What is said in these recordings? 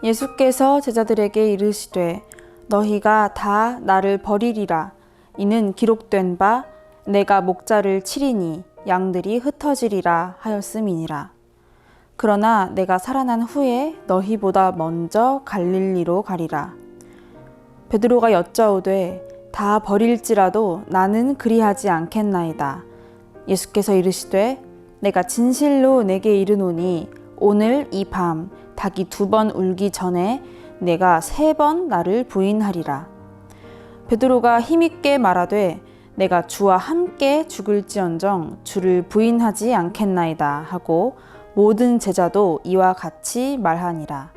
예수께서 제자들에게 이르시되 너희가 다 나를 버리리라. 이는 기록된 바 내가 목자를 치리니 양들이 흩어지리라 하였음이니라. 그러나 내가 살아난 후에 너희보다 먼저 갈릴리로 가리라. 베드로가 여짜오되 다 버릴지라도 나는 그리하지 않겠나이다. 예수께서 이르시되 내가 진실로 내게 이르노니 오늘 이 밤 닭이 2번 울기 전에 내가 3번 나를 부인하리라. 베드로가 힘있게 말하되 내가 주와 함께 죽을지언정 주를 부인하지 않겠나이다 하고 모든 제자도 이와 같이 말하니라.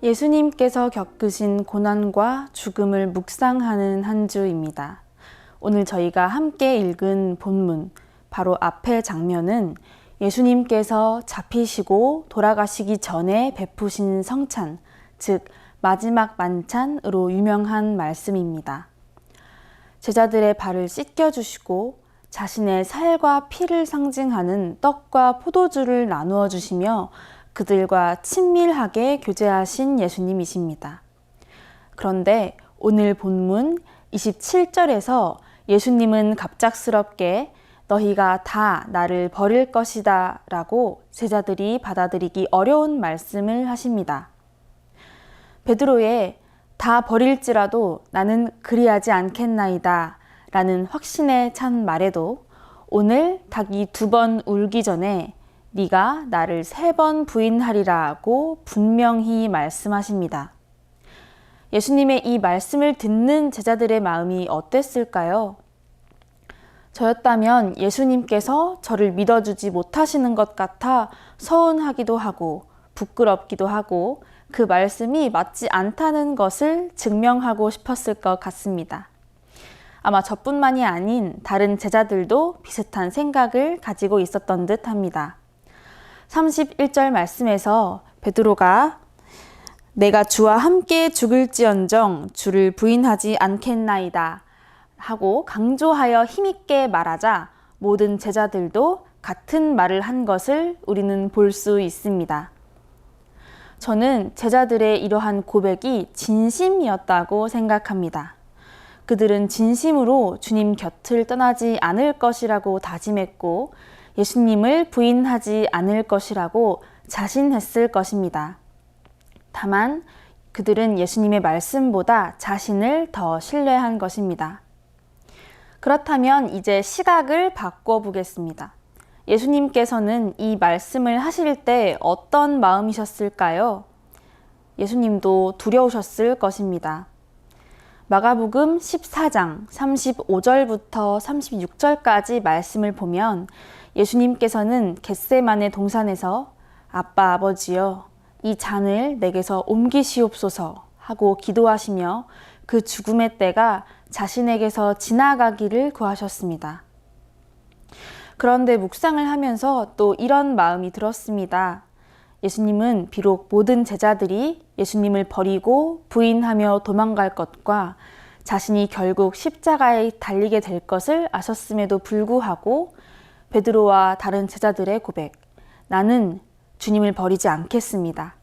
예수님께서 겪으신 고난과 죽음을 묵상하는 한 주입니다. 오늘 저희가 함께 읽은 본문, 바로 앞의 장면은 예수님께서 잡히시고 돌아가시기 전에 베푸신 성찬, 즉 마지막 만찬으로 유명한 말씀입니다. 제자들의 발을 씻겨주시고 자신의 살과 피를 상징하는 떡과 포도주를 나누어 주시며 그들과 친밀하게 교제하신 예수님이십니다. 그런데 오늘 본문 27절에서 예수님은 갑작스럽게 너희가 다 나를 버릴 것이다 라고 제자들이 받아들이기 어려운 말씀을 하십니다. 베드로의 다 버릴지라도 나는 그리하지 않겠나이다 라는 확신에 찬 말에도 오늘 닭이 2번 울기 전에 네가 나를 3번 부인하리라고 분명히 말씀하십니다. 예수님의 이 말씀을 듣는 제자들의 마음이 어땠을까요? 저였다면 예수님께서 저를 믿어주지 못하시는 것 같아 서운하기도 하고 부끄럽기도 하고 그 말씀이 맞지 않다는 것을 증명하고 싶었을 것 같습니다. 아마 저뿐만이 아닌 다른 제자들도 비슷한 생각을 가지고 있었던 듯 합니다. 31절 말씀에서 베드로가 내가 주와 함께 죽을지언정 주를 부인하지 않겠나이다 하고 강조하여 힘있게 말하자 모든 제자들도 같은 말을 한 것을 우리는 볼 수 있습니다. 저는 제자들의 이러한 고백이 진심이었다고 생각합니다. 그들은 진심으로 주님 곁을 떠나지 않을 것이라고 다짐했고 예수님을 부인하지 않을 것이라고 자신했을 것입니다. 다만 그들은 예수님의 말씀보다 자신을 더 신뢰한 것입니다. 그렇다면 이제 시각을 바꿔보겠습니다. 예수님께서는 이 말씀을 하실 때 어떤 마음이셨을까요? 예수님도 두려우셨을 것입니다. 마가복음 14장 35절부터 36절까지 말씀을 보면 예수님께서는 겟세마네 동산에서 아빠 아버지여 이 잔을 내게서 옮기시옵소서 하고 기도하시며 그 죽음의 때가 자신에게서 지나가기를 구하셨습니다. 그런데 묵상을 하면서 또 이런 마음이 들었습니다. 예수님은 비록 모든 제자들이 예수님을 버리고 부인하며 도망갈 것과 자신이 결국 십자가에 달리게 될 것을 아셨음에도 불구하고 베드로와 다른 제자들의 고백, 나는 주님을 버리지 않겠습니다.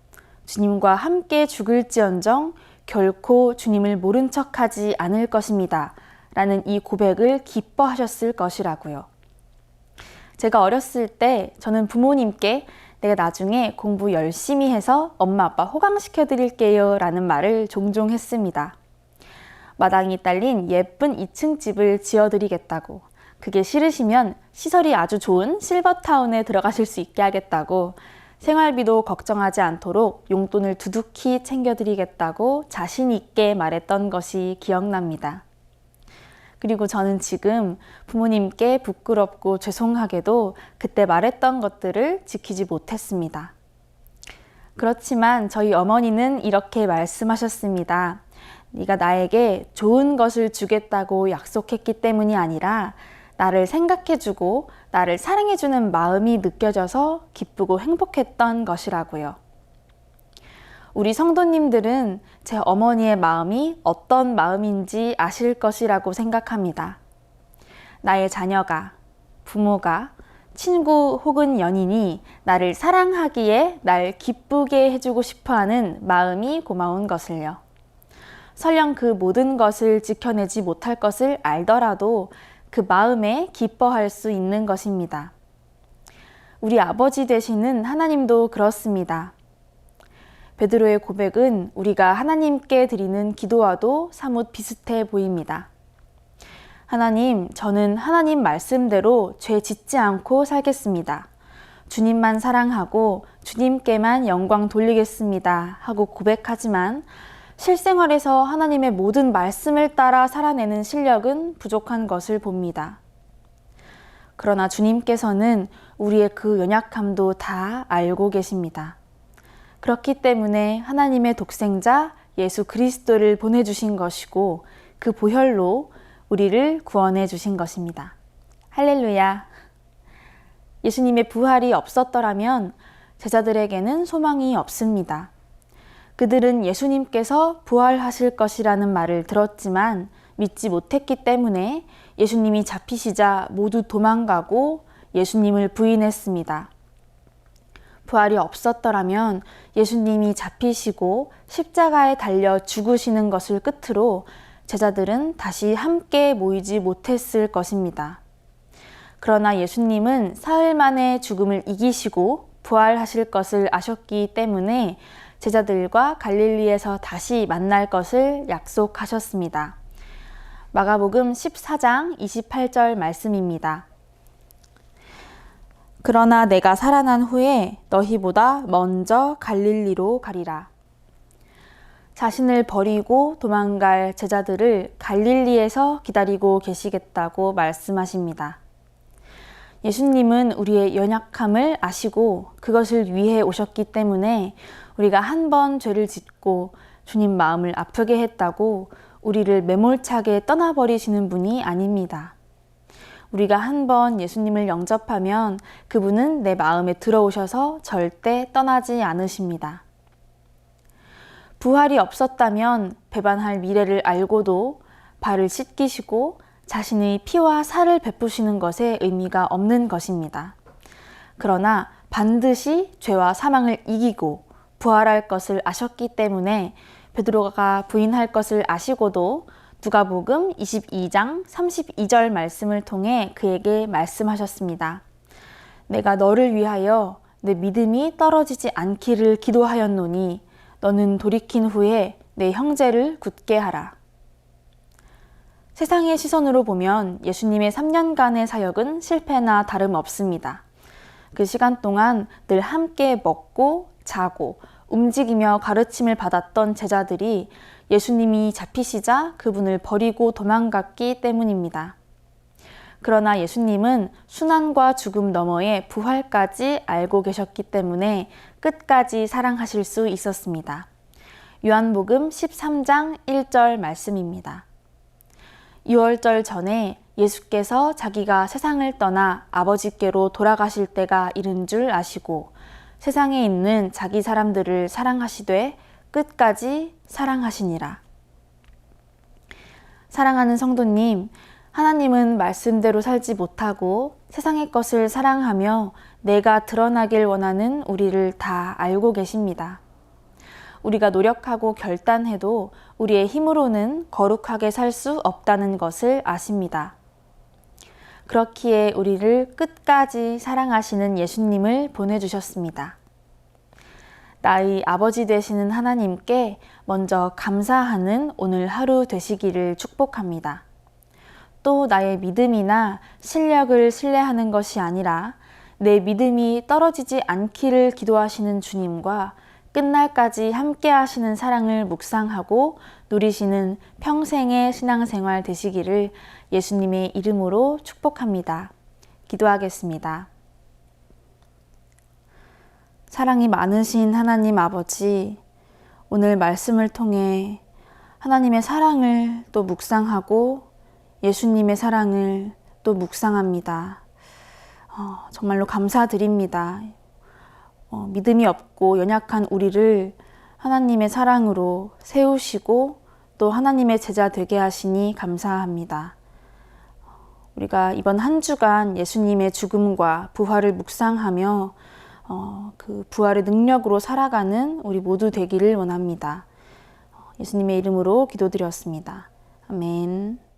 주님과 함께 죽을지언정 결코 주님을 모른 척하지 않을 것입니다. 라는 이 고백을 기뻐하셨을 것이라고요. 제가 어렸을 때 저는 부모님께 내가 나중에 공부 열심히 해서 엄마 아빠 호강시켜 드릴게요 라는 말을 종종 했습니다. 마당이 딸린 예쁜 2층 집을 지어드리겠다고, 그게 싫으시면 시설이 아주 좋은 실버타운에 들어가실 수 있게 하겠다고, 생활비도 걱정하지 않도록 용돈을 두둑히 챙겨드리겠다고 자신 있게 말했던 것이 기억납니다. 그리고 저는 지금 부모님께 부끄럽고 죄송하게도 그때 말했던 것들을 지키지 못했습니다. 그렇지만 저희 어머니는 이렇게 말씀하셨습니다. 네가 나에게 좋은 것을 주겠다고 약속했기 때문이 아니라 나를 생각해주고 나를 사랑해주는 마음이 느껴져서 기쁘고 행복했던 것이라고요. 우리 성도님들은 제 어머니의 마음이 어떤 마음인지 아실 것이라고 생각합니다. 나의 자녀가, 부모가 친구 혹은 연인이 나를 사랑하기에 날 기쁘게 해주고 싶어하는 마음이 고마운 것을요. 설령 그 모든 것을 지켜내지 못할 것을 알더라도 그 마음에 기뻐할 수 있는 것입니다. 우리 아버지 되시는 하나님도 그렇습니다. 베드로의 고백은 우리가 하나님께 드리는 기도와도 사뭇 비슷해 보입니다. 하나님, 저는 하나님 말씀대로 죄 짓지 않고 살겠습니다. 주님만 사랑하고 주님께만 영광 돌리겠습니다. 하고 고백하지만 실생활에서 하나님의 모든 말씀을 따라 살아내는 실력은 부족한 것을 봅니다. 그러나 주님께서는 우리의 그 연약함도 다 알고 계십니다. 그렇기 때문에 하나님의 독생자 예수 그리스도를 보내주신 것이고 그 보혈로 우리를 구원해 주신 것입니다. 할렐루야! 예수님의 부활이 없었더라면 제자들에게는 소망이 없습니다. 그들은 예수님께서 부활하실 것이라는 말을 들었지만 믿지 못했기 때문에 예수님이 잡히시자 모두 도망가고 예수님을 부인했습니다. 부활이 없었더라면 예수님이 잡히시고 십자가에 달려 죽으시는 것을 끝으로 제자들은 다시 함께 모이지 못했을 것입니다. 그러나 예수님은 사흘 만에 죽음을 이기시고 부활하실 것을 아셨기 때문에 제자들과 갈릴리에서 다시 만날 것을 약속하셨습니다. 마가복음 14장 28절 말씀입니다. 그러나 내가 살아난 후에 너희보다 먼저 갈릴리로 가리라. 자신을 버리고 도망갈 제자들을 갈릴리에서 기다리고 계시겠다고 말씀하십니다. 예수님은 우리의 연약함을 아시고 그것을 위해 오셨기 때문에 우리가 한 번 죄를 짓고 주님 마음을 아프게 했다고 우리를 매몰차게 떠나버리시는 분이 아닙니다. 우리가 한 번 예수님을 영접하면 그분은 내 마음에 들어오셔서 절대 떠나지 않으십니다. 부활이 없었다면 배반할 미래를 알고도 발을 씻기시고 자신의 피와 살을 베푸시는 것에 의미가 없는 것입니다. 그러나 반드시 죄와 사망을 이기고 부활할 것을 아셨기 때문에 베드로가 부인할 것을 아시고도 누가복음 22장 32절 말씀을 통해 그에게 말씀하셨습니다. 내가 너를 위하여 내 믿음이 떨어지지 않기를 기도하였노니 너는 돌이킨 후에 내 형제를 굳게 하라. 세상의 시선으로 보면 예수님의 3년간의 사역은 실패나 다름없습니다. 그 시간 동안 늘 함께 먹고 자고 움직이며 가르침을 받았던 제자들이 예수님이 잡히시자 그분을 버리고 도망갔기 때문입니다. 그러나 예수님은 순환과 죽음 너머의 부활까지 알고 계셨기 때문에 끝까지 사랑하실 수 있었습니다. 요한복음 13장 1절 말씀입니다. 6월절 전에 예수께서 자기가 세상을 떠나 아버지께로 돌아가실 때가 이른 줄 아시고 세상에 있는 자기 사람들을 사랑하시되 끝까지 사랑하시니라. 사랑하는 성도님, 하나님은 말씀대로 살지 못하고 세상의 것을 사랑하며 내가 드러나길 원하는 우리를 다 알고 계십니다. 우리가 노력하고 결단해도 우리의 힘으로는 거룩하게 살 수 없다는 것을 아십니다. 그렇기에 우리를 끝까지 사랑하시는 예수님을 보내주셨습니다. 나의 아버지 되시는 하나님께 먼저 감사하는 오늘 하루 되시기를 축복합니다. 또 나의 믿음이나 실력을 신뢰하는 것이 아니라 내 믿음이 떨어지지 않기를 기도하시는 주님과 끝날까지 함께 하시는 사랑을 묵상하고 누리시는 평생의 신앙생활 되시기를 예수님의 이름으로 축복합니다. 기도하겠습니다. 사랑이 많으신 하나님 아버지, 오늘 말씀을 통해 하나님의 사랑을 또 묵상하고 예수님의 사랑을 또 묵상합니다. 정말로 감사드립니다. 믿음이 없고 연약한 우리를 하나님의 사랑으로 세우시고 또 하나님의 제자 되게 하시니 감사합니다. 우리가 이번 한 주간 예수님의 죽음과 부활을 묵상하며 그 부활의 능력으로 살아가는 우리 모두 되기를 원합니다. 예수님의 이름으로 기도드렸습니다. 아멘.